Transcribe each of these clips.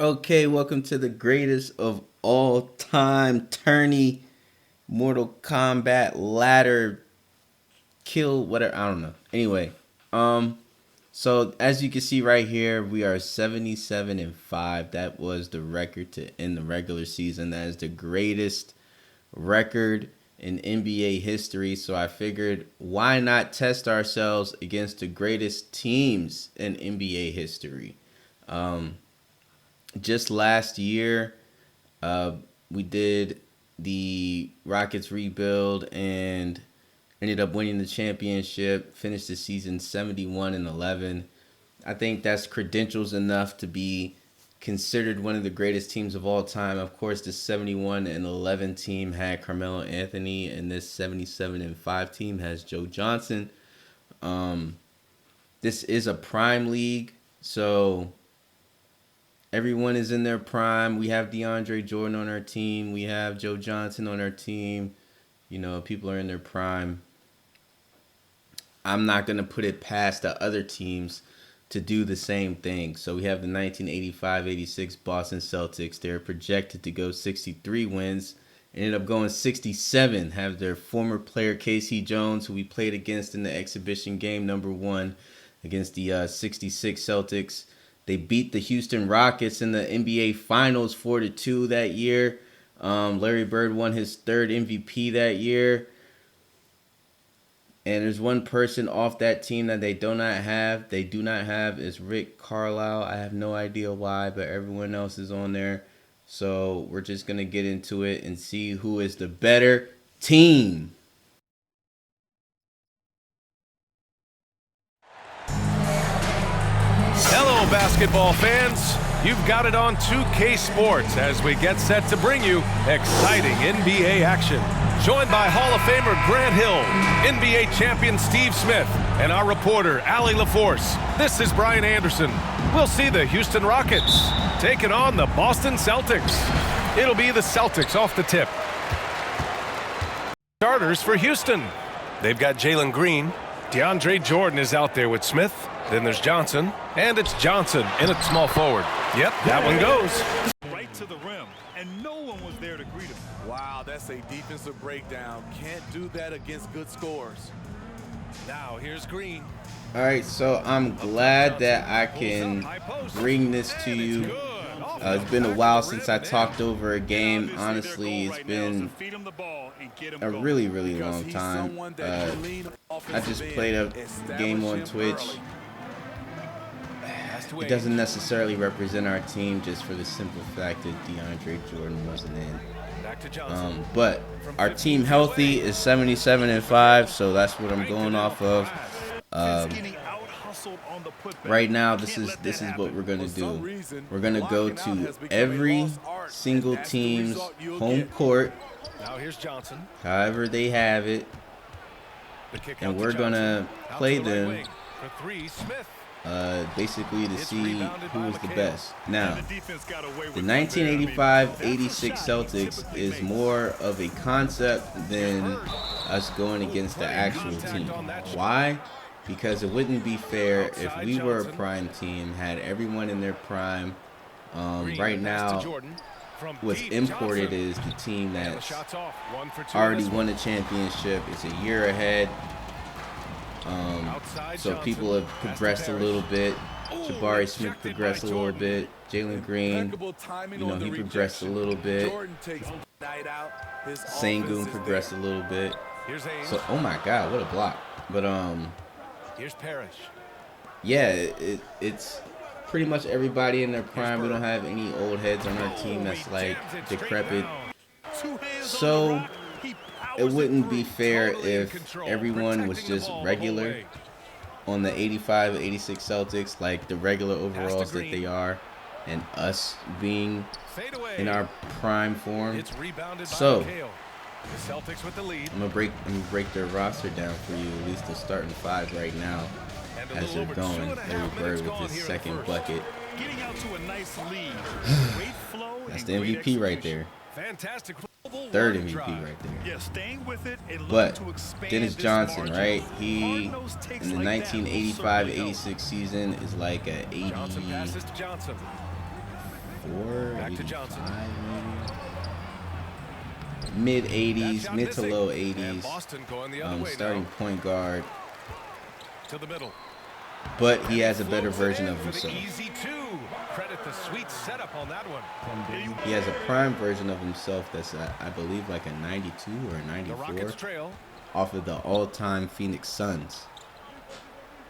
Okay, welcome to the greatest of all time tourney Mortal Kombat ladder kill whatever, I don't know. Anyway, um so as you can see right here, we are 77-5. That was the record to end the regular season. That is the greatest record in NBA history. So I figured, why not test ourselves against the greatest teams in NBA history? Um, just last year, uh, we did the Rockets rebuild and ended up winning the championship. Finished the season 71-11. I think that's credentials enough to be considered one of the greatest teams of all time. Of course, the 71-11 team had Carmelo Anthony, and this 77-5 team has Joe Johnson. Um, this is a prime league, so everyone is in their prime. We have DeAndre Jordan on our team. We have Joe Johnson on our team. You know, people are in their prime. I'm not going to put it past the other teams to do the same thing. So we have the 1985-86 Boston Celtics. They're projected to go 63 wins. Ended up going 67. Have their former player Casey Jones, who we played against in the exhibition game #1 against the 66 Celtics. They beat the Houston Rockets in the NBA Finals 4-2 that year. Larry Bird won his third MVP that year. And there's one person off that team that they do not have is Rick Carlisle. I have no idea why, but everyone else is on there. So we're just going to get into it and see who is the better team. Hello, basketball fans. You've got it on 2K Sports as we get set to bring you exciting NBA action. Joined by Hall of Famer Grant Hill, NBA champion Steve Smith, and our reporter Allie LaForce. This is Brian Anderson. We'll see the Houston Rockets taking on the Boston Celtics. It'll be the Celtics off the tip. Starters for Houston. They've got Jalen Green. DeAndre Jordan is out there with Smith. Then there's Johnson, and it's Johnson in at small forward. Yep, that one goes. Right to the rim, and no one was there to greet him. Wow, that's a defensive breakdown. Can't do that against good scores. Now here's Green. All right, so I'm glad that I can bring this to you. It's been a while since I talked over a game. Honestly, it's been a really, really long time. I just played a game on Twitch. It doesn't necessarily represent our team just for the simple fact that DeAndre Jordan wasn't in. But our team healthy is 77-5, so that's what I'm going off of. Right now, this is what we're gonna do. We're gonna go to every single team's home court, however they have it, and we're gonna play them basically to see who is the best. Now, the 1985-86 Celtics is more of a concept than us going against the actual team. Why? Because it wouldn't be fair if we were a prime team, had everyone in their prime. Right now, what's imported is the team that's already won the championship. It's a year ahead. So people have progressed a little bit. Jabari Smith progressed a little bit. Jalen Green, you know, he progressed a little bit. Sengun progressed a little bit. So, oh my God, what a block. But, yeah, it's pretty much everybody in their prime. We don't have any old heads on our team that's like decrepit. So it wouldn't be fair if everyone was just regular on the 85-86 Celtics, like the regular overalls that they are, and us being in our prime form. So I'm gonna break their roster down for you, at least the starting five right now as they're going. Larry Bird with his second bucket. That's the MVP right there. Third MVP right there. But Dennis Johnson, right? He in the 1985-86 season is like a 84, Back to Johnson. 85 maybe. Mid 80s, mid to low And 80s. Boston going the other way Starting now. point guard. To the middle. But he has a And better floats it version in of for the himself. easy two. Credit the sweet setup on that one. He has a prime version of himself that's, I believe, like a 92 or a The 94 Rockets trail. off of the all-time Phoenix Suns.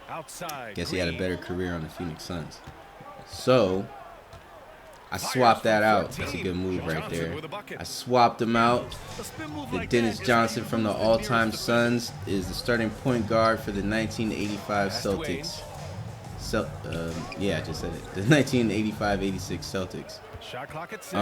Outside. Guess he had a better career on the Phoenix Suns. So, I swapped that out. That's a good move right there. I swapped him out. The Dennis Johnson from the all-time Suns is the starting point guard for the 1985 Celtics. Yeah, I just said it. The 1985-86 Celtics. Shot clock at 6.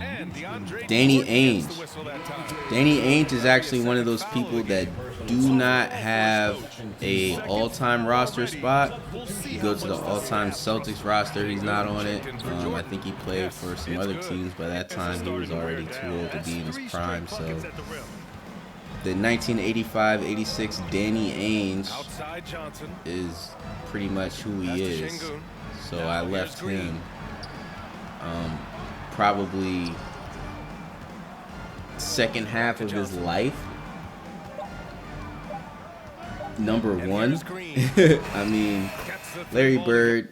And DeAndre Danny Jordan gets Ainge. the whistle that time. Danny Ainge is actually one of those people that do not have a all-time roster spot. You go to the all-time Celtics roster, he's not on it. I think he played for some other teams. By that time, he was already too old to be in his prime. So the 1985-86 Danny Ainge Outside Johnson. is pretty much who he is. So I left him probably second half of his life. Number one. I mean, Larry Bird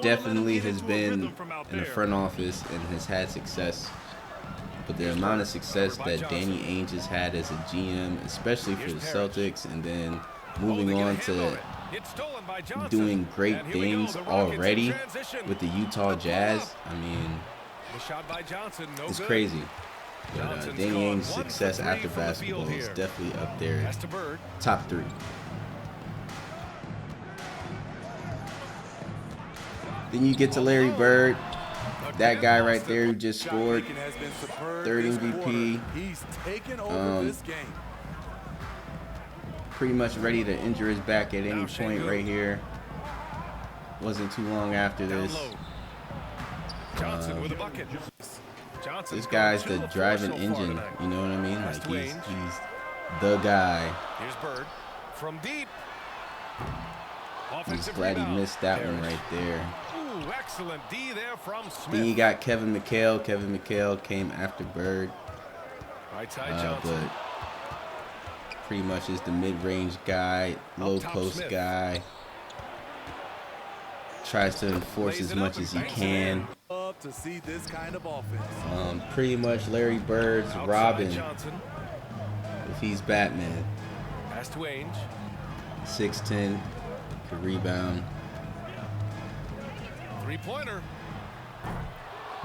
definitely has been in the front office and has had success. But the amount of success that Danny Ainge has had as a GM, especially for the Celtics, and then moving on to doing great things already with the Utah Jazz, I mean, it's crazy. But Danny Ainge's success after basketball is definitely up there, top 3. Then you get to Larry Bird, that guy right there who just scored, 3rd MVP. Pretty much ready to injure his back at any point right here. Wasn't too long after this. This guy's the driving engine, you know what I mean? Like he's the guy. Here's Bird from deep. I'm just glad he missed that one right there. Ooh, excellent D there from Smith. Then you got Kevin McHale. Kevin McHale came after Bird. Right side Johnson. But pretty much is the mid-range guy, low post Smith. guy. Tries to enforce as much as he can. Love to see this kind of offense. Pretty much Larry Bird's Outside Robin Johnson. if he's Batman. Pass to Ainge. 6'10", could rebound. Three-pointer.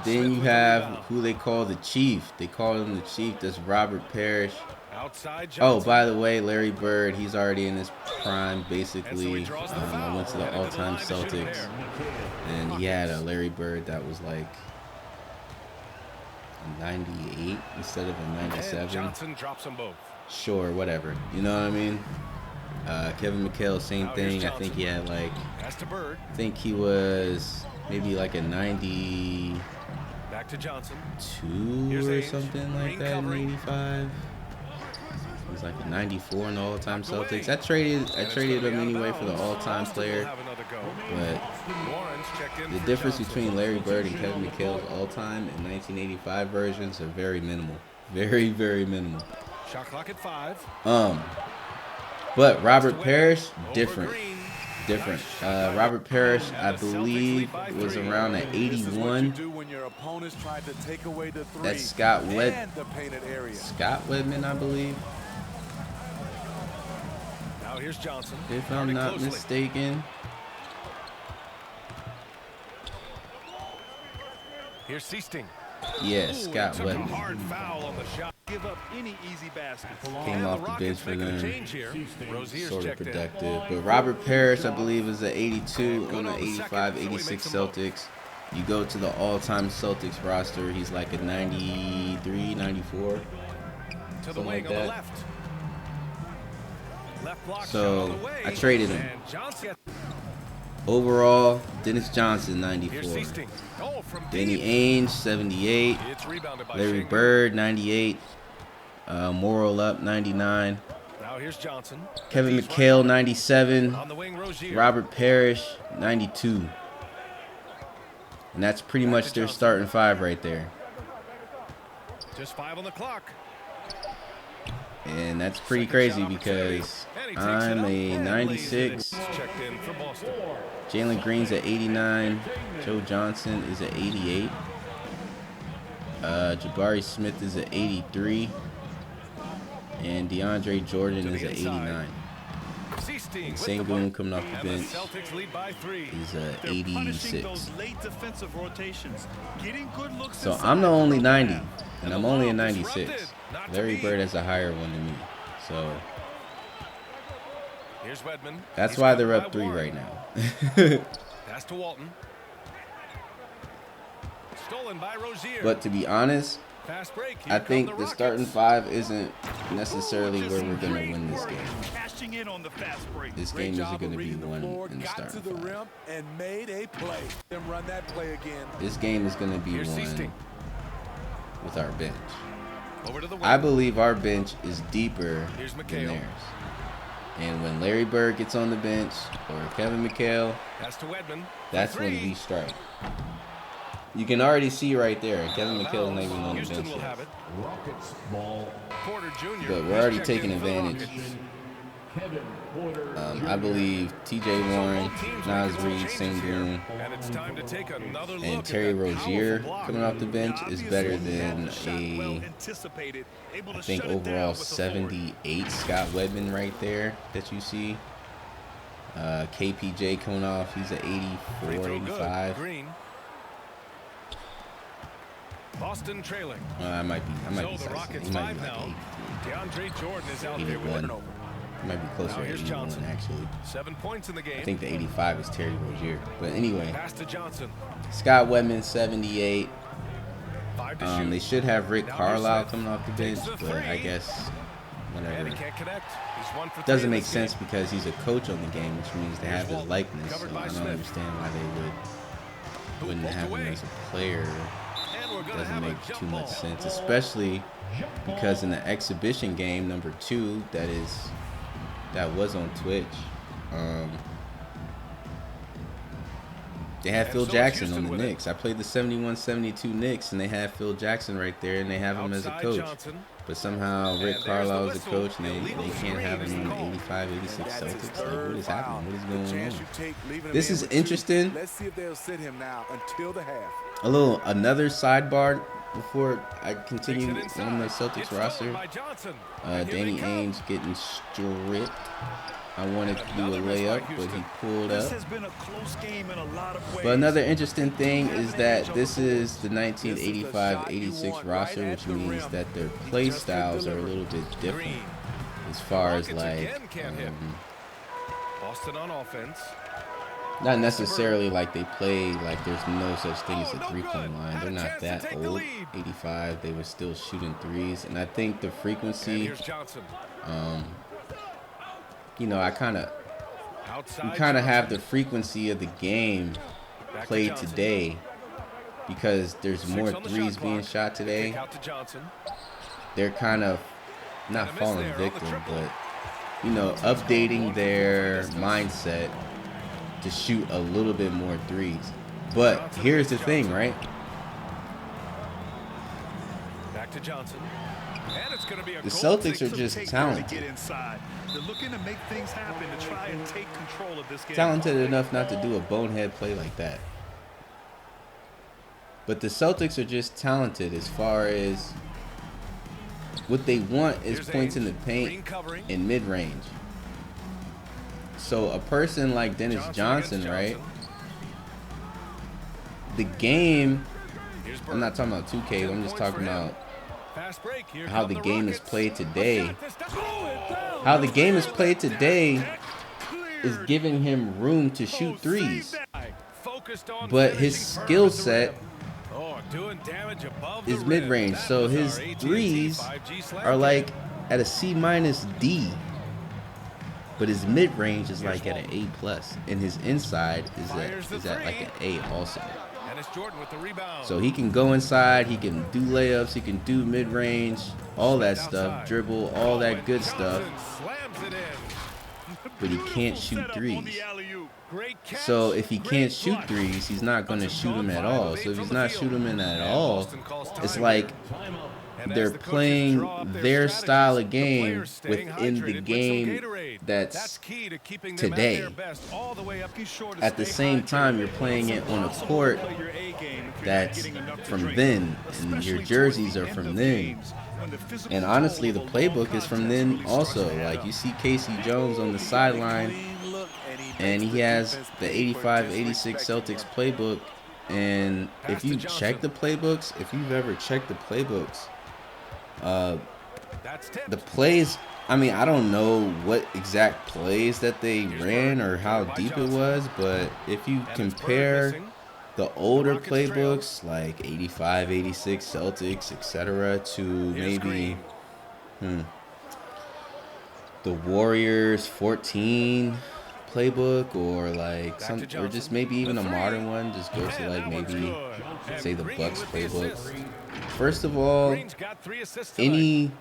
Then you have who they call the Chief. They call him the Chief. That's Robert Parrish. Outside Oh, Johnson. by the way, Larry Bird, he's already in his prime, basically. I went to the all-time Celtics, and he had a Larry Bird that was like a 98 instead of a 97. Johnson drops them both. Sure, whatever. You know what I mean? Kevin McHale, same Now here's thing. I think he had like, Pass to Bird. I think he was maybe like a 92 Back to Johnson. or Ainge. something like Green that in covering. 85. He was like a 94 in the all-time Celtics. I traded him anyway for the all-time player. But the difference between Larry Bird and Kevin McHale's all-time and 1985 versions are very minimal. Very, very minimal. Shot clock at 5. But Robert Parrish, different. Robert Parrish, I believe, was around at 81. That's Scott Wedman, I believe. Now here's Johnson. If I'm not mistaken. Here's Seasting. Yeah, Scott Took a Wedman. hard foul on the shot. Give up any easy baskets. Came off the bench Rockets for making a them. change here. Rozier's Sort of checked in. productive. But Robert Parrish, I believe, is an 82 on the 85-86 Celtics. You go to the all-time Celtics roster, he's like a 93, 94. To the Something wing like on the that. left. Left block So, shot on the way. I traded him. And Johnson. Overall, Dennis Johnson, Here's 94. Seasting. Oh, from Danny deep. Ainge, 78. It's rebounded by Larry Schengen. Bird, 98. Moral up, 99. Now here's Johnson. Kevin He's McHale, right. 97. On the wing, Rozier. Robert Parrish, 92. And that's pretty much their starting five right there. Just 5 on the clock. And that's pretty crazy because I'm a 96. Checked in for Boston. Jalen Green's at 89. Joe Johnson is at 88. Jabari Smith is at 83. And DeAndre Jordan is at 89. And Sengun coming off the bench is 86. So I'm the only 90, and I'm only a 96. Larry Bird has a higher one than me. So that's why they're up 3 right now. Pass to Walton. Stolen by Rozier. But to be honest, I think the starting 5 isn't necessarily where we're going to win this game. This game isn't going to be won in the starting 5. This game is going to be won with our bench. I believe our bench is deeper than theirs. And when Larry Bird gets on the bench or Kevin McHale, that's when we strike. You can already see right there, Kevin McHale's not even on the bench yet. But we're already taking advantage. I believe T.J. Warren, Nas Reed, Sengun, and Terry Rozier coming off the bench is better than a, I think, overall 78 Scott Wedman right there that you see. KPJ coming off, he's at 84, 85. Boston trailing. I might be he might be like 83, DeAndre Jordan is out there with 81. an over. He might be closer to 81 Johnson. actually. 7 points in the game. I think the 85 is Terry Rozier. But anyway, Pass to Johnson. Scott Wedman 78. 5 to shoot. They should have Rick Now Carlisle Smith coming off the bench, takes the but I three. guess And whatever. he can't connect. He's 1 for 3 Doesn't in make this sense game. because he's a coach on the game, which means they have his Walton, likeness. So covered by I don't Smith. understand why they wouldn't have him as a player. And we're gonna Doesn't have a make jump too much ball. sense, especially because in the exhibition game number 2 that was on Twitch, they had And Phil so Jackson it's on Houston the with it. Knicks. I played the 71-72 Knicks, and they had Phil Jackson right there, and they have him as a Outside coach. Johnson. But somehow Rick And there's the Carlisle is a whistle. coach, and Illegal they can't have screen him is on the called. 85-86 That's his Celtics. Like, third what is foul. happening? What is The going chance on? you take leaving him This in is with 2. interesting. Let's see if they'll sit him now until the half. Another sidebar before I continue Takes it on the inside. Celtics It's roster. stolen by Johnson. And here Danny they come. Ainge getting stripped. I wanted to do a Another miss by layup, but Houston. he pulled This up. has been a close game in a lot of ways. But another interesting thing is that this is the 1985-86 roster, which means that their play styles are a little bit different Green. as far as Rockets like again can't hit. Boston on offense. not necessarily like they play like there's no such thing as a Oh, no three-point good. line. Had They're a not chance to that take the old. lead. 85, they were still shooting threes, and I think the And frequency, here's Johnson. you know, I kind of Outside have Johnson. the frequency of the game Back to played Johnson. today because there's 6 more on the threes shot being clock. shot today. Kick out to Johnson. They're kind of not And a miss falling there on the victim, triple. but you know, updating their mindset to shoot a little bit more threes. But here's the thing, right? Back to Johnson. And it's going to be a The goal. Celtics are just To talented. get inside. They're looking to make things happen to try and take control of this game. Talented enough not to do a bonehead play like that. But the Celtics are just talented as far as what they want is Here's points in Ainge. the paint Green covering. and mid-range. So a person like Dennis Johnson, against right? Johnson. The game, Here's I'm not Bird. talking about 2K, 10 I'm just points for talking him. about Fast break. Here how come the game is Rockets. played A today. shot this time. How the game is played today is Cleared. giving him room to shoot threes. Focused on But his finishing skill firm at the set rim. Oh, doing damage above is the mid-range. rim. So That was his our AT&T threes 5G slam are like game. at a C-D. But his mid-range is like at an A+. And his inside is at like an A also. And it's Jordan with the rebound. So he can go inside, he can do layups, he can do mid-range, all that stuff, Outside. dribble, all that And good stuff. Johnson slams it in. but he can't shoot Setup on threes. the alley-oop. Great catch. So if he Great can't shoot block. threes, he's not going to shoot them at all. So if he's not shooting them at all, it's like they're playing their style of game within the game that's today. At the same time, you're playing it on a court that's from then, and your jerseys are from then. And honestly, the playbook is from then also. Like, you see Casey Jones on the sideline, and he has the 85-86 Celtics playbook. And if you check the playbooks, if you've ever checked the playbooks, the plays, I mean, I don't know what exact plays that they ran or how deep it was, but if you compare the older playbooks like 85, 86 Celtics, etc., to maybe the Warriors 14 playbook, or like some, or just maybe even a modern one, just go to like maybe say the Bucks playbook. First of all, any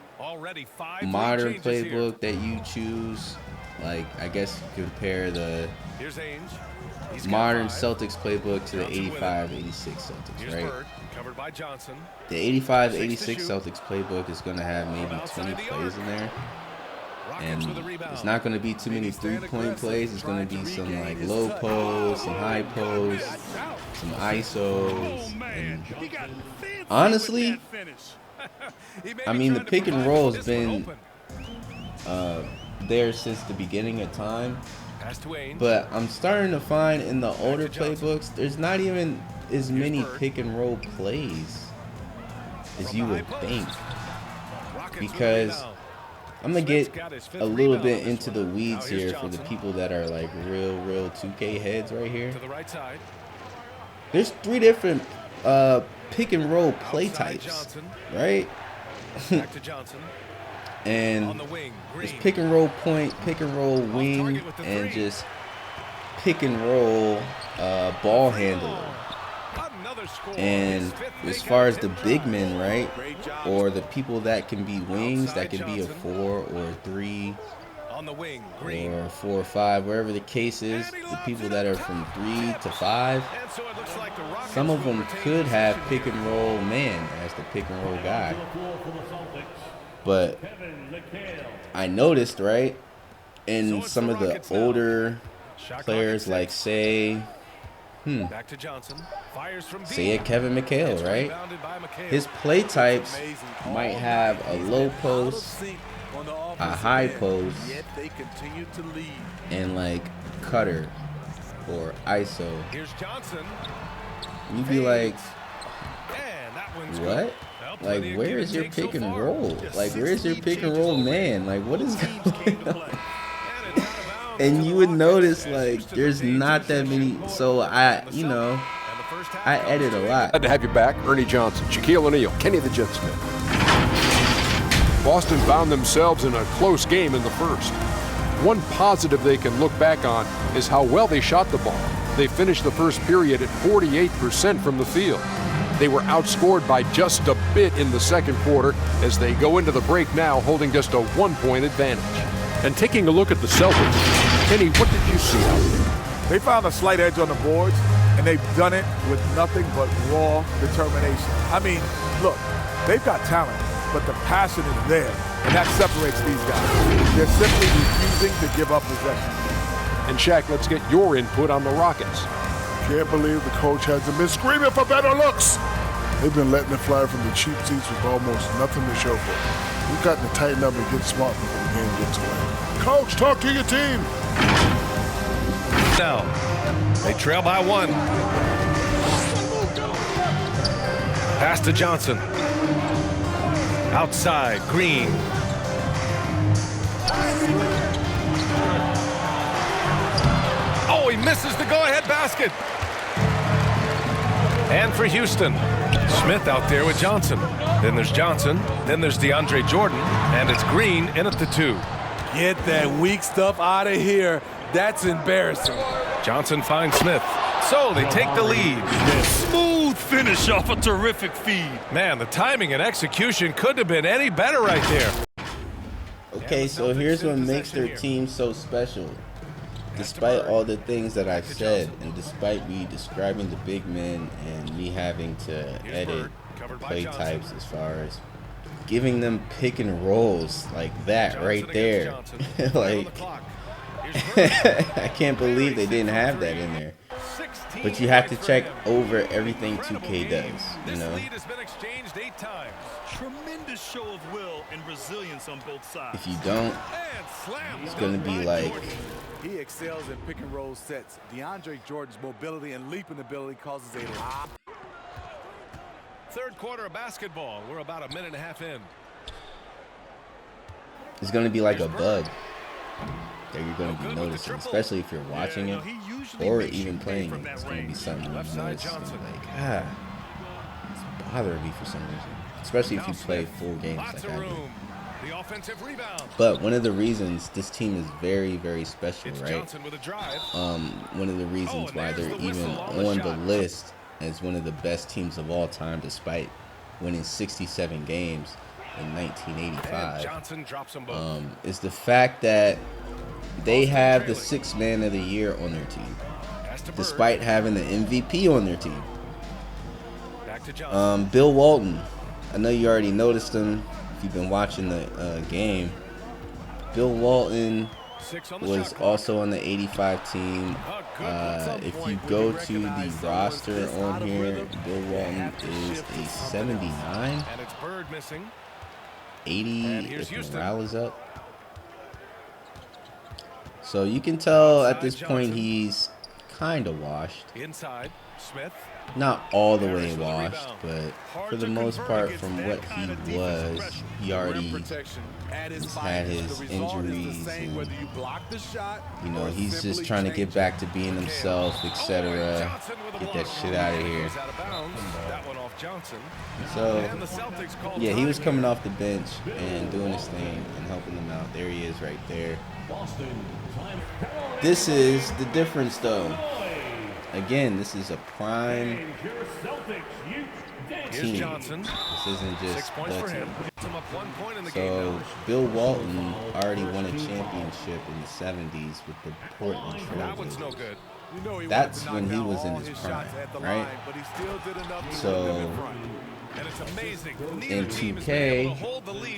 modern playbook that you choose, like, I guess you compare the modern Celtics playbook to the 85-86 Celtics, right? The 85-86 Celtics playbook is going to have maybe 20 plays in there. And it's not going to be too many three-point plays. It's going to be some like low post, some high post, some ISOs. And honestly, I mean, the pick and roll has been there since the beginning of time. But I'm starting to find in the older playbooks, there's not even as many pick and roll plays as you would think. Because I'm going to get a little bit into the weeds here for the people that are like real 2K heads right here. There's 3 different pick and roll play types, right? And it's pick and roll point, pick and roll wing, and just pick and roll ball handler. And as far as the big men, right, or the people that can be wings, that can be a 4 or a 3 or a 4 or 5, wherever the case is, the people that are from 3 to 5, some of them could have pick and roll man as the pick and roll guy. But I noticed, right, in some of the older players, like say a Kevin McHale, right? His play types might have a low post, a high post, and like cutter or ISO. You'd be like, what? Like, where is your pick and roll? Like, where's your pick and roll man? Like, what is going on? And you would notice, like, there's not that many. So I edit a lot. Glad to have you back. Ernie Johnson, Shaquille O'Neal, Kenny the Jet Smith. Boston found themselves in a close game in the first. One positive they can look back on is how well they shot the ball. They finished the first period at 48% from the field. They were outscored by just a bit in the second quarter as they go into the break now holding just a 1-point advantage. And taking a look at the Celtics, Kenny, what did you see out there? They found a slight edge on the boards, and they've done it with nothing but raw determination. I mean, look, they've got talent, but the passion is there, and that separates these guys. They're simply refusing to give up possession. And Shaq, let's get your input on the Rockets. Can't believe the coach hasn't been screaming for better looks. They've been letting it fly from the cheap seats with almost nothing to show for it. We've got to tighten up and get smart before the game gets away. Coach, talk to your team. Now, they trail by 1. Pass to Johnson. Outside, Green. Oh, he misses the go-ahead basket. And for Houston, Smith out there with Johnson. Then there's Johnson. Then there's DeAndre Jordan. And it's Green in at the 2. Get that weak stuff out of here. That's embarrassing. Johnson finds Smith. So they take the lead. Smooth finish off a terrific feed. Man, the timing and execution couldn't have been any better right there. Okay, so here's what makes their team so special. Despite all the things that I've said, and despite me describing the big men and me having to edit play types as far as giving them pick and rolls like that right there. Like, I can't believe they didn't have that in there. But you have to check over everything 2K does, you know. Tremendous show of will and resilience on both sides. If you don't, it's going to be like... He excels in pick and roll sets. DeAndre Jordan's mobility and leaping ability causes a lot. Third quarter of basketball. We're about a minute and a half in. It's going to be like a bug that you're going to be noticing, especially if you're watching it or even playing it. It's going to be something you notice and like, it's bothering me for some reason, especially if you play full games like I do. But one of the reasons this team is very, very special, right? One of the reasons why they're even on the list as one of the best teams of all time, despite winning 67 games in 1985, is the fact that they have the sixth man of the year on their team, despite having the MVP on their team. Bill Walton, I know you already noticed him if you've been watching the game. Bill Walton was also on the 85 team. If you go to the roster on here, Bill Walton is a 79. 80 if morale is up. So you can tell at this point he's kind of washed. Inside, Smith. Not all the way washed, but for the most part, from what he was, he already has had his injuries, and, you know, he's just trying to get back to being himself, etc. Get that shit out of here. So, yeah, he was coming off the bench and doing his thing and helping them out. There he is right there. This is the difference, though. Again, this is a prime team. This isn't just the team. So, Bill Walton already won a championship in the 70s with the Portland Trailblazers. That's when he was in his prime, right? So, in 2K,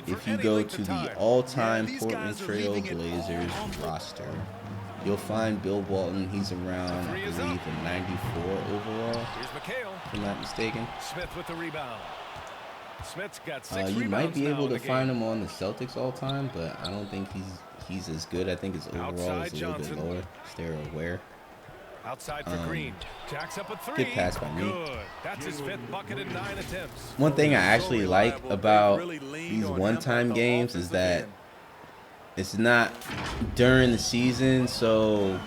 if you go to the all-time Portland Trailblazers roster, you'll find Bill Walton. He's around, I believe, a 94 overall, if I'm not mistaken. Smith with the rebound. Smith's got 6 you might be able to find him on the Celtics all time, but I don't think he's as good. I think his overall is a little bit lower. They're aware. Outside for Green. Jacks up a 3. Good pass by me. That's his 5th bucket in 9 attempts. One thing I actually like about these one-time games is that it's not during the season, so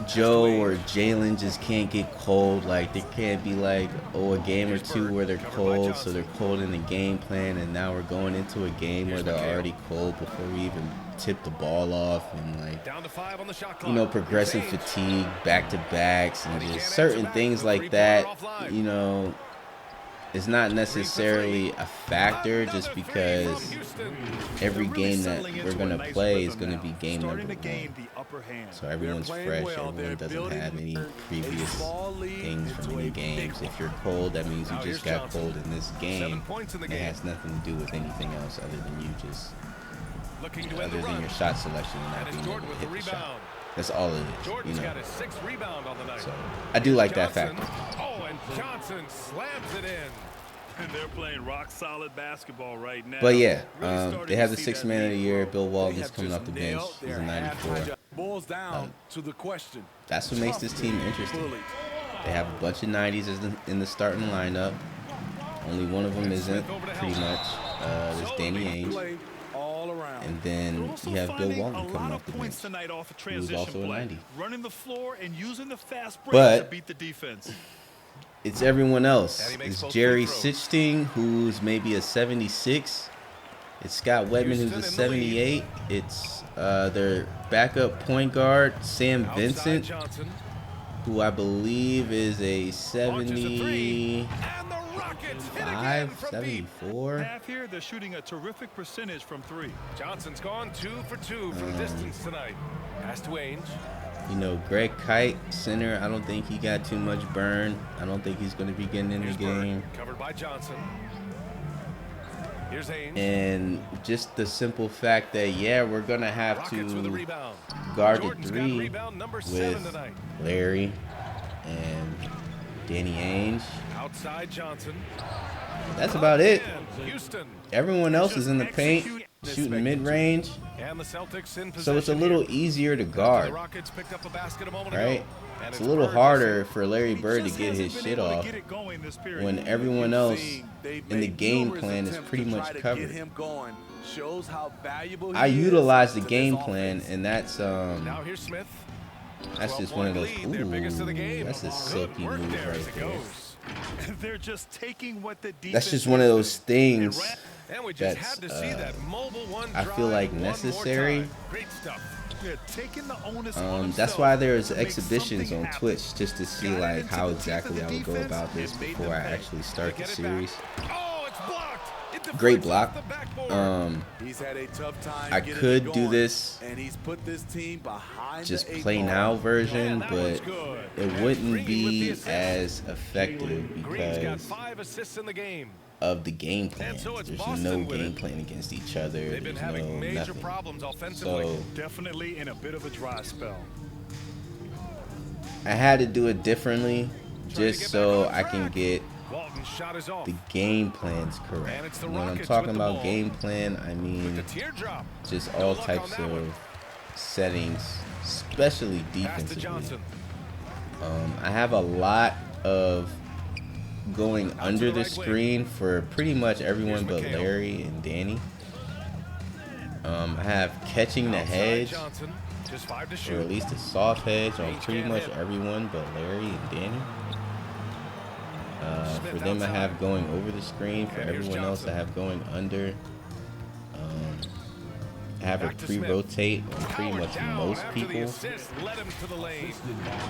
Joe or Jalen just can't get cold. Like, there can't be like, oh, a game or two where they're cold, so they're cold in the game plan, and now we're going into a game where they're already cold before we even tip the ball off, and like, you know, progressive fatigue, back-to-backs, and just certain things like that, you know, it's not necessarily a factor just because every game that we're going to play is going to be game number 1. So everyone's fresh. Everyone doesn't have any previous things from any games. If you're cold, that means you just got cold in this game. It has nothing to do with anything else other than you just, other than your shot selection and not being able to hit the shot. That's all it is, you know. So I do like that factor. Oh, and Johnson slams it in. And they're playing rock solid basketball right now. But yeah, they have the 6th man of the year. Bill Walton's coming off the bench. He's a 94. Boils down to the question. That's what makes this team interesting. They have a bunch of 90s in the starting lineup. Only one of them isn't, pretty much. There's Danny Ainge. And then you have Bill Walton coming off the bench, who's also a 90. Running the floor and using the fast break But to beat the defense. It's everyone else. It's Jerry Sichting, who's maybe a 76. It's Scott Wedman, who's a 78. It's their backup point guard, Sam Vincent, who I believe is a 75. 74. Half here, they're shooting a terrific percentage from 3. Johnson's gone 2 for 2 from distance tonight. Pass to Ainge. You know, Greg Kite, center, I don't think he got too much burn. I don't think he's going to be getting in the game. Covered by Johnson. Here's Ainge. And just the simple fact that, yeah, we're going to have Rockets with a to rebound. guard the Jordan's got 3 rebound number 7 with tonight. Larry and Danny Ainge. Outside Johnson. That's about it. Houston. Everyone else is in the paint, shooting mid-range. And the Celtics in possession. So it's a little easier to The guard, Rockets picked up a basket a moment right? ago. And It's a little Bird harder for Larry Bird to Just get hasn't his been shit able to off get it going this period. when everyone else in the game plan is pretty much covered. I utilize the game plan, and that's Now here's Smith. that's just 12-point one of those. lead, their biggest of the game. That's a Good silky work move there as right it there. goes. They're just taking what the defense That's just one of those gives them. things And we just that's had to see that mobile one I feel drive like one more necessary. time. Great stuff. They're taking the onus on That's themselves why there's to make exhibitions something on happen. Twitch just to see Got it like into how the teeth of exactly the I would go defense about this and made before I them pay. actually start the Get it series. back. Oh, it's blocked. It Great deflects block. off the backboard. He's had a tough time I getting could it do going, this and he's put this team behind just the 8 play ball. now version, that but one's good. it And wouldn't Green with the be assist. as effective Green's got because 5 assists in the game. of the game plan. And so it's There's Boston no with game it. plan against each other. They've been There's having no major nothing. problems offensively. So Definitely in a bit of a dry spell. I had to do it differently just get so back on I can track. get Walton's shot is off. the game plans And correct. it's the When I'm Rockets talking with the about ball. game plan, I With mean the teardrop. just No all luck types on that one. of settings, especially Pass to defensively. Johnson. I have a lot of going to under the the right wing. screen for pretty much everyone but McHale. Larry and Danny. I have catching the Outside hedge, Johnson. Just 5 to or shoot. at least a soft hedge on Ainge pretty can't much hit. everyone but Larry and Danny. For Smith them, I outside. have going over the screen. For And here's everyone else, I Johnson. have going under. I have Back a to Smith. pre-rotate on pretty Powered much down most after the people assist, led him to the lane.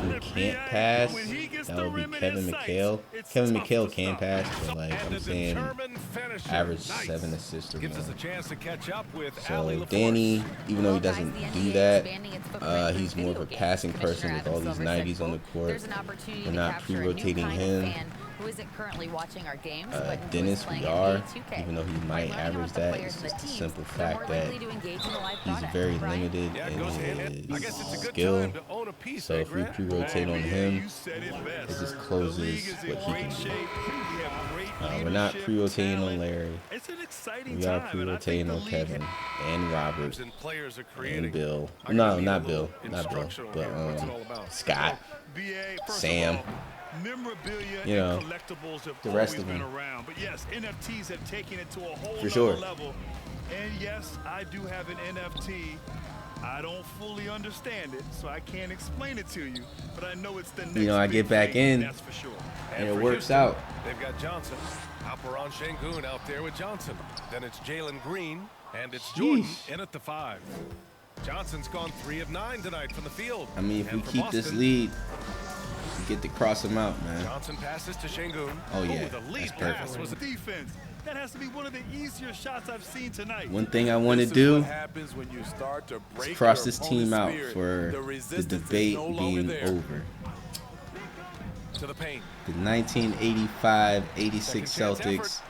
who can't pass. When he gets That the would be rim in Kevin his sights, McHale. it's Kevin tough McHale to can stop. pass, but like And I'm a saying, determined finisher. average Nice. 7 assists or Gives us more. a chance to catch up with So Allie LaForce. Danny, even though he Well, doesn't guys, the do NBA that, expanding its footprint he's through more of a video games. passing person Commissioner with all Adam these Silver said, 90s on the quote, court. "There's an opportunity We're to not capture a new pre-rotating kind him. of fan who isn't currently watching our games, but who is Dennis, playing we NBA are, 2K. even though he By might learning average about the that. players It's and the just a teams, simple they're fact more that likely to engage in the live he's product, very right? limited Yeah, it in goes hand in hand. I guess it's a his good skill. time to own a piece. So if we Grant. pre-rotate on Yeah, him, you said it best. it just The closes league is in what he great can shape. do. We have great We're not leadership, pre-rotating on talent. Larry. It's an exciting We are time, and I think pre-rotating the on league Kevin and Robert And players are creating. and Bill. I No, need not a Bill. little Not Bill. instructional But here. What's it all about? Scott. BA, first Sam. of all, memorabilia You know, and collectibles have the rest always of been them. around. But yes, NFTs have taken it to a whole For nother sure. level. And yes, I do have an NFT. I don't fully understand it, so I can't explain it to you. But I know it's the next I big get back thing, in, that's for sure. and it for works Houston, out. They've got Johnson. Alperon Şengün out there with Johnson. Then it's Jalen Green, and it's Jordan Sheesh. in at the 5. Johnson's gone 3 of 9 tonight from the field. I mean, if And we for keep this Boston, lead, we get to cross him out, man. Johnson passes to Şengün. Oh, yeah, the lead that's perfect. pass was Defense. That has to be one of the easier shots I've seen tonight. One thing I want to This is do what happens when you start to break is cross your this team out opponent's spirit. for The the resistance is debate no longer being there. over. to the paint. The 1985-86 Second chance Celtics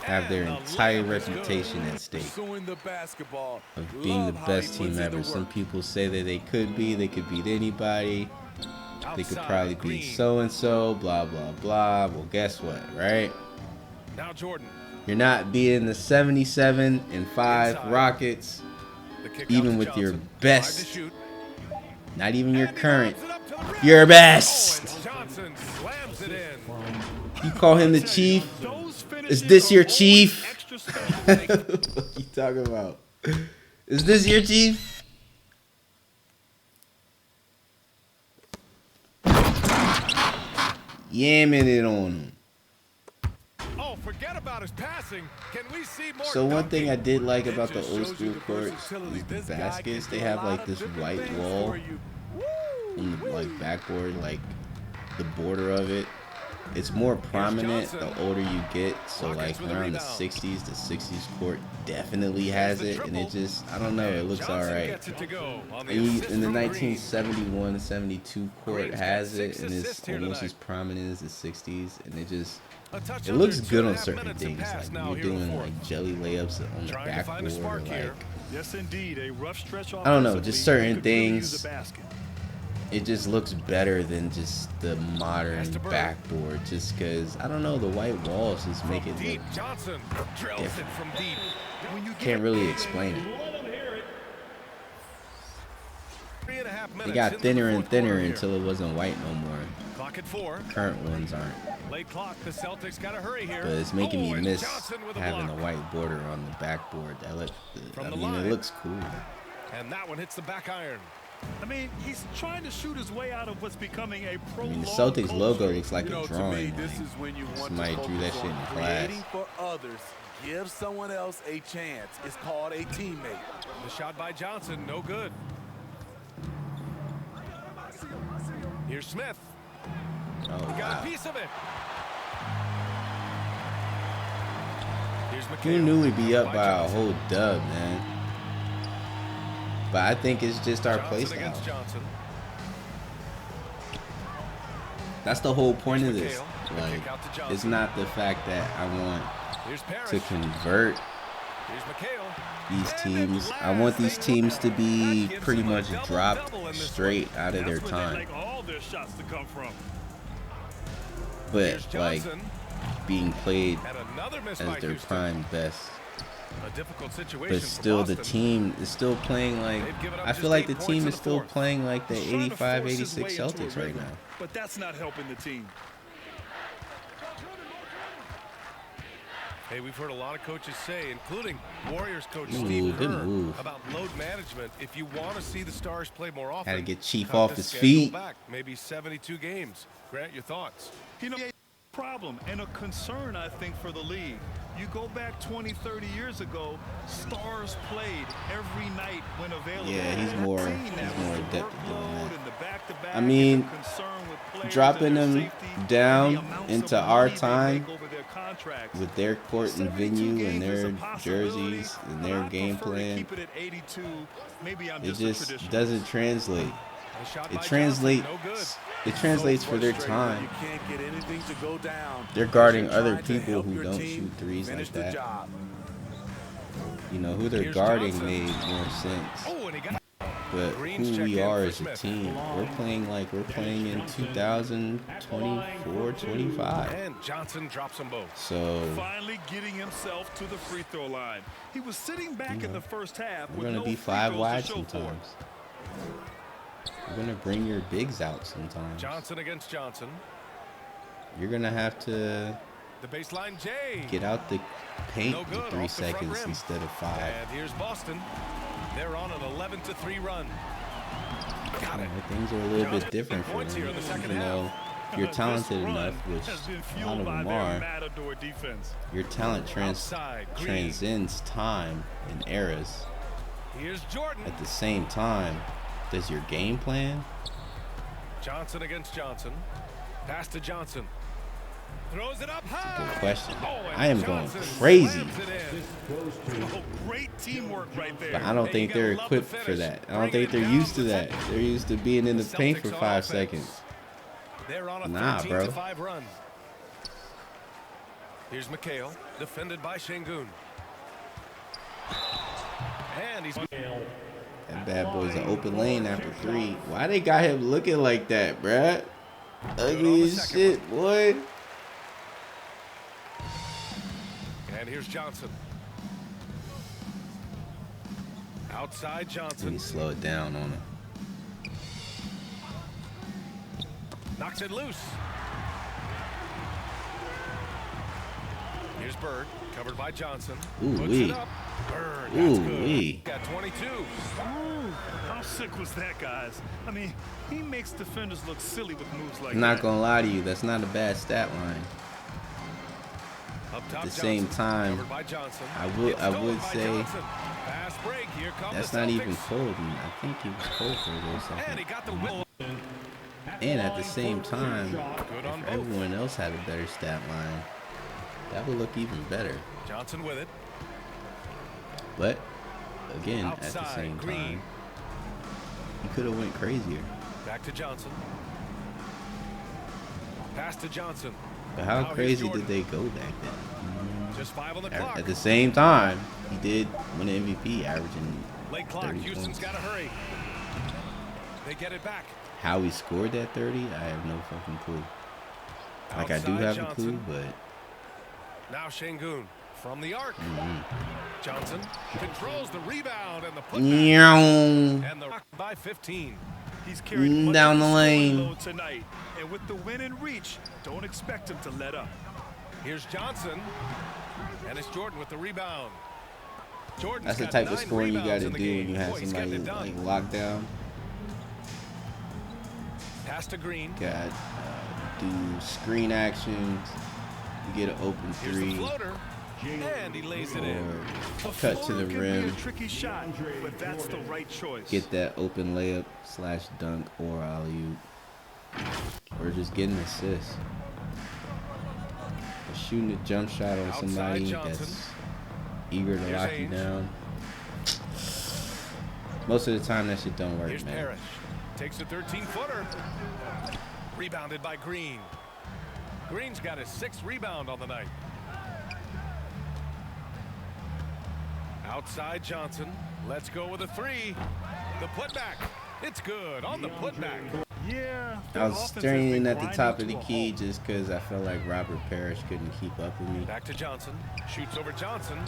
have their And the entire layup is good. reputation at stake Pursuing the basketball. of being the Love how best he team puts in ever. the Some work. people say that they could beat anybody. They could Outside, probably Green. beat so-and-so, blah, blah, blah. Well, guess what, right? Now Jordan. You're not beating the 77-5 Inside. Rockets, The kick out even to with your Johnson. 5 to best, shoot. not even your And he current, lobs it up to the rim. your Oh, best. and Johnson slams it in. You call him the chief? Those Is finishes this are your always chief? extra special. What you talking about? Is this your chief? Yamming it on him. Oh, forget about his passing. Can we see more? So one thing I dunking? did like about the just old shows school you the courts versatility. is the This guy baskets. can They do a have lot like of this different white things wall for you. on the like backboard, like the border of it. it's more prominent the older you get. So like around the 60s, the 60s court definitely has it, and it just, I don't know, it looks all right. In the 1971-72 court has it, and it's almost as prominent as the 60s, and it looks good on certain things. Like you're doing like jelly layups on the backboard, or like, Yes, indeed, a rough stretch. I don't know, just certain could really use things. a basket. It just looks better than just the modern backboard, just because, I don't know, the white walls just make it look different. Can't really explain it. It got thinner and thinner until it wasn't white no more. Clock at 4. Current ones aren't. Late clock. The Celtics got to hurry here. But it's making me miss having block. a white border on the backboard. I mean, it looks cool. And that one hits the back iron. I mean, he's trying to shoot his way out of what's becoming a I prolonged mean, the Celtics logo culture. looks like You know, a to me, drawing. this Like, is when you want somebody to drew that focus shit in on class. creating for others. Give someone else a chance. It's called a teammate. The shot by Johnson, no good. Here's Smith. Oh, Got wow. a piece of it. Here's McHale. Who knew we'd be up by a Johnson. whole dub, man? But I think it's just our play Johnson style. against Johnson. That's the whole point of Here's this. McHale. Like, Kick out to Johnson. it's not the fact that I want Here's Parrish. to convert Here's McHale. these And teams. at I want last these they teams to know be that gives pretty them a much double-double dropped in this straight out of their That's where they time. like all their shots to come from. Here's But like Johnson. being played And another miss by as their Houston. prime best. A difficult situation But for still, the Boston. team is still playing like, They've given up I feel just like 8 the points team in is the still fourth. playing like the He's trying to force his 85-86 way into a Celtics right rhythm, now. But that's not helping the team. Hey, we've heard a lot of coaches say, including Warriors coach Ooh, Steve good Kerr, move. about load management. If you want to see the Stars play more often, Had to get Chief cut off the his schedule feet. Back, maybe 72 games. Grant, your thoughts? You know, problem and a concern, I think, for the league. You go back 20, 30 years ago, Stars played every night when available. Yeah, he's And more that team, that was adept the at doing workload that. and the back-to-back I mean, and the concern with players dropping and their them safety and down the amounts into of our money they time make over their contracts. with their court and 72 venue and games is their a possibility, jerseys and but their I'd game prefer to plan, keep it at 82. Maybe I'm it just a just traditionalist. doesn't translate. The shot It by translates. Johnson, no good. It translates So for their frustrating when time. You can't get anything to go down. They're guarding You're other trying to people help who your don't team shoot threes finish like the that. job. You know, who they're Here's guarding Johnson. made more sense. Oh, and he got But Green's who check we in are for as a Smith. team, we're playing like we're playing in 2024, 25. and Johnson drops them both. So Finally getting himself to the free throw line. He was sitting back in the first half we're with gonna no be free 5 throws wide to show for it. sometimes. You're gonna bring your bigs out sometimes. Johnson against Johnson. You're gonna have to The baseline J. get out the paint No good, in 3 off the front seconds rim. instead of 5. And here's Boston. They're on an 11-3 run. Got it. Things are a little bit different for points them. here in the second Even though if you're talented This run enough, which has been a lot fueled of by them their are, matador defense. your talent Outside, Green. transcends time and eras. Here's Jordan. At the same time, does your game plan? Johnson against Johnson. Pass to Johnson. Throws it up high. Good question. Oh, and I am going Johnson crazy. slams it in. Oh, great teamwork right there. But I don't Hey, think you gotta they're love the equipped for finish. that. I don't Bringing think it they're down used to the that. second. They're used to being in the paint for Celtics on 5 offense. seconds. They're on a Nah, 13-5 run. Here's McHale, defended by Şengün. And he's That bad boy's an open lane after 3. Why they got him looking like that, bruh? Ugly as second shit, boy. and here's Johnson. Outside Let Johnson me slow it down on him. knocks it loose. Here's Bird, covered by Johnson. Ooh, Puts wee. it up. Bird, Ooh, that's good. wee. Got 22. Ooh, how sick was that, guys? I mean, he makes defenders look silly with moves like I'm not that. gonna lie to you, that's not a bad stat line. Up top, At the same Johnson, time, covered by Johnson. I would It's stolen by say Johnson. Fast break. Here come that's the not Celtics. even cold. I think he was cold for those And he seconds. got the will. And at the same time, Good on if both. everyone else had a better stat line, that would look even better. Johnson with it. But again, at the Outside, same Green. time, he could have went crazier. Back to Johnson. Pass to Johnson. But how Now here's crazy Jordan. did they go back then? Just 5 on the clock. At the same time, he did win an MVP, averaging Late clock. 30 Houston's points. got to hurry. They get it back. How he scored that 30, I have no fucking clue. Like, I do Outside have Johnson. a clue, but Now Şengün from the arc. Johnson controls the rebound and the putback. Meow. And the rock by 15. He's carried much Down of the scoring lane. load tonight, and with the win in reach, don't expect him to let up. Here's Johnson. And it's Jordan with the rebound. Jordan's That's the got type of 9 scoring you got rebounds to in the do when game. you have Boy, he's somebody getting it done. like locked down. Pass to Green. Got do screen actions. You get an open Here's the three, floater. And he lays it in. or A cut to the floater can be rim. a tricky shot, but that's the right choice. Get that open layup / dunk or alley-oop, or just get an assist. Or shooting a jump shot on Outside somebody Johnson. that's eager to Here's lock you Ainge. down. Most of the time, that shit don't work, Here's man. Parrish. Takes a 13-footer. Rebounded by Green. Green's got his 6th rebound on the night. Outside Johnson. Let's go with a 3. The putback. It's good on the putback. Yeah. I their was offense has staring been at the top of grinding the to a key halt. just because I felt like Robert Parrish couldn't keep up with me. Back to Johnson. Shoots over Johnson.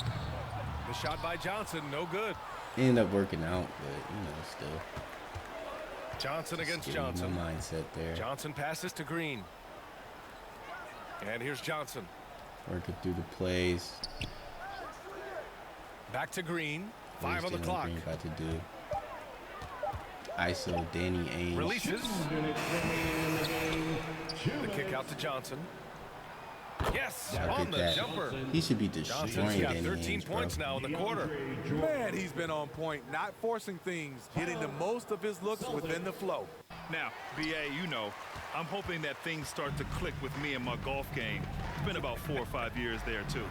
The shot by Johnson, no good. Ended up working out, but still. Johnson against Getting Johnson. my mindset there. Johnson passes to Green. And here's Johnson. Working through the plays. Back to Green. 5 on the Understand clock. what Green about to do. ISO Danny Ainge. Releases. The kick out to Johnson. Yes, Y'all on get the that. jumper. He should be Johnson's destroying got Danny 13 Ainge, bro. points now in the quarter. Man, he's been on point, not forcing things, getting the most of his looks within the flow. Now, BA, I'm hoping that things start to click with me in my golf game. It's been about 4 or 5 years there, too.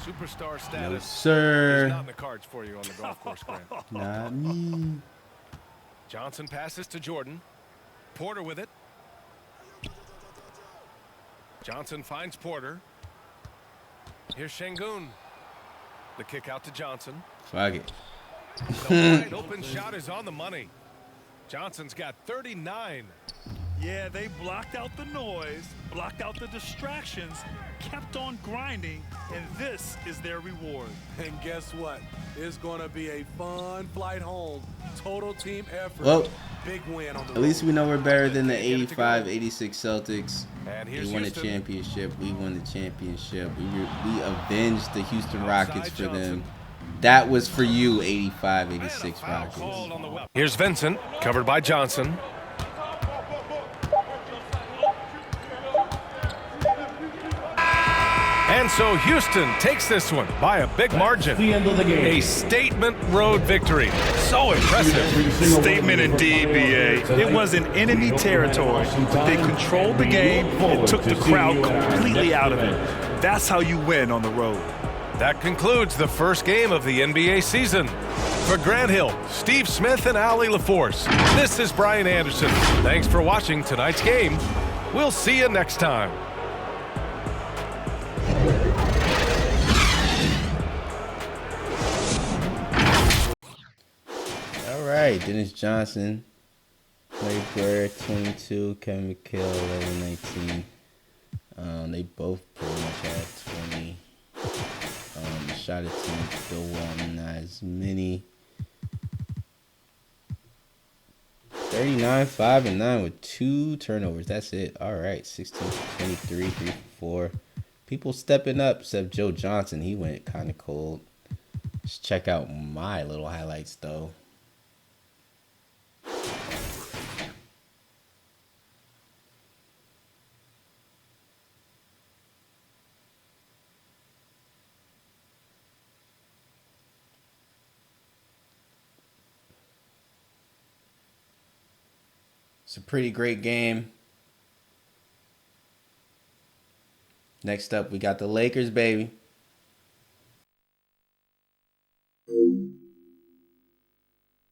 Superstar No, status is sir. not in the cards for you on the golf course, Grant. Not me. Johnson passes to Jordan. Porter with it. Johnson finds Porter. Here's Şengün. The kick out to Johnson. Fuck it. The wide open shot is on the money. Johnson's got 39. Yeah, they blocked out the noise, blocked out the distractions, kept on grinding, and this is their reward. And guess what? It's going to be a fun flight home. Total team effort. Well, Big win on the at least road. we know we're better than the They get it to go. 85-86 Celtics. And They here's won the Houston. championship. We won the championship. We avenged the Houston Rockets for Johnson. them. That was for you, 85-86 And a foul called Rockets. on the well. Here's Vincent, covered by Johnson. And so Houston takes this one by a big margin. A statement road victory. So impressive. Statement indeed, BA. It was in enemy territory. They controlled the game and took the crowd completely out of it. That's how you win on the road. That concludes the first game of the NBA season. For Grant Hill, Steve Smith, and Ali LaForce, this is Brian Anderson. Thanks for watching tonight's game. We'll see you next time. All right, Dennis Johnson, Larry Bird, 22, Kevin McHale, 11-19. They both pretty much had 20. Shot attempts still won, not as many. 39, 5 and 9 with 2 turnovers. That's it. All right, 16, 23, 3 for 4. People stepping up, except Joe Johnson. He went kind of cold. Just check out my little highlights, though. It's a pretty great game. Next up, we got the Lakers, baby.